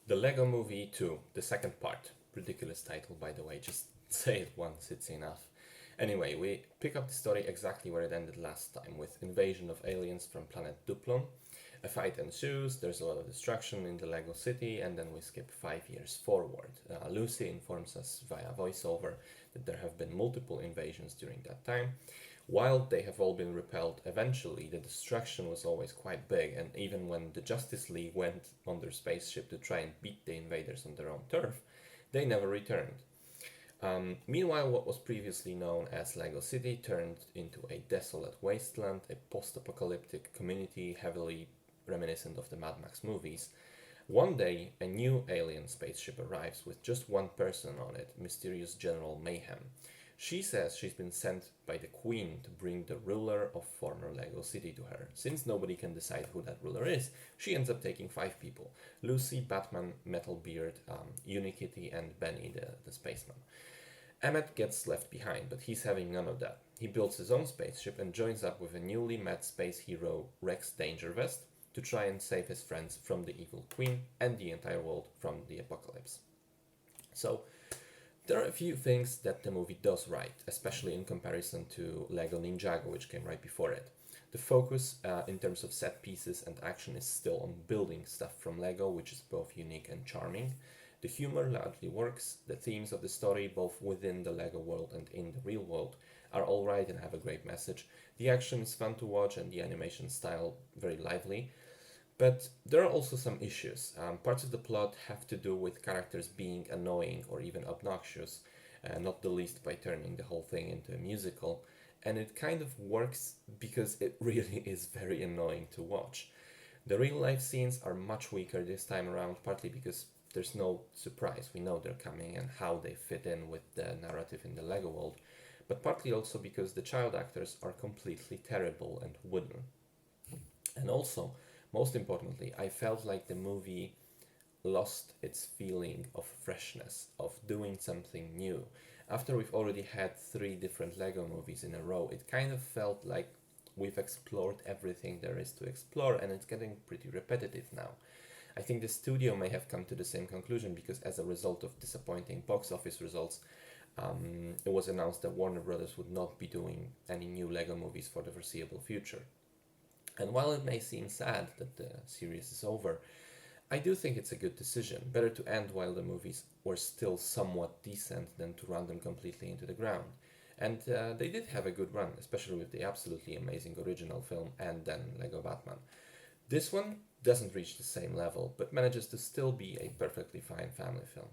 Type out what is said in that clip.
The Lego Movie 2, the second part. Ridiculous title, by the way, just say it once, it's enough. Anyway, we pick up the story exactly where it ended last time, with invasion of aliens from planet Duplo. A fight ensues, there's a lot of destruction in the Lego city, and then we skip 5 years forward. Lucy informs us via voiceover that there have been multiple invasions during that time. While they have all been repelled eventually, the destruction was always quite big, and even when the Justice League went on their spaceship to try and beat the invaders on their own turf, they never returned. Meanwhile, what was previously known as Lego City turned into a desolate wasteland, a post-apocalyptic community heavily reminiscent of the Mad Max movies. One day, a new alien spaceship arrives with just one person on it, mysterious General Mayhem. She says she's been sent by the Queen to bring the ruler of former Lego City to her. Since nobody can decide who that ruler is, she ends up taking 5 people: Lucy, Batman, Metalbeard, Unikitty, and Benny, the spaceman. Emmett gets left behind, but he's having none of that. He builds his own spaceship and joins up with a newly met space hero, Rex Dangervest, to try and save his friends from the evil Queen and the entire world from the apocalypse. So, there are a few things that the movie does right, especially in comparison to Lego Ninjago, which came right before it. The focus in terms of set pieces and action is still on building stuff from Lego, which is both unique and charming. The humor largely works, the themes of the story, both within the Lego world and in the real world, are alright and have a great message. The action is fun to watch and the animation style very lively. But there are also some issues. Parts of the plot have to do with characters being annoying or even obnoxious, not the least by turning the whole thing into a musical. And it kind of works because it really is very annoying to watch. The real life scenes are much weaker this time around, partly because there's no surprise. We know they're coming and how they fit in with the narrative in the Lego world, but partly also because the child actors are completely terrible and wooden. And also, most importantly, I felt like the movie lost its feeling of freshness, of doing something new. After we've already had 3 different Lego movies in a row, it kind of felt like we've explored everything there is to explore, and it's getting pretty repetitive now. I think the studio may have come to the same conclusion because, as a result of disappointing box office results, it was announced that Warner Brothers would not be doing any new Lego movies for the foreseeable future. And while it may seem sad that the series is over, I do think it's a good decision. Better to end while the movies were still somewhat decent than to run them completely into the ground. And they did have a good run, especially with the absolutely amazing original film and then Lego Batman. This one doesn't reach the same level, but manages to still be a perfectly fine family film.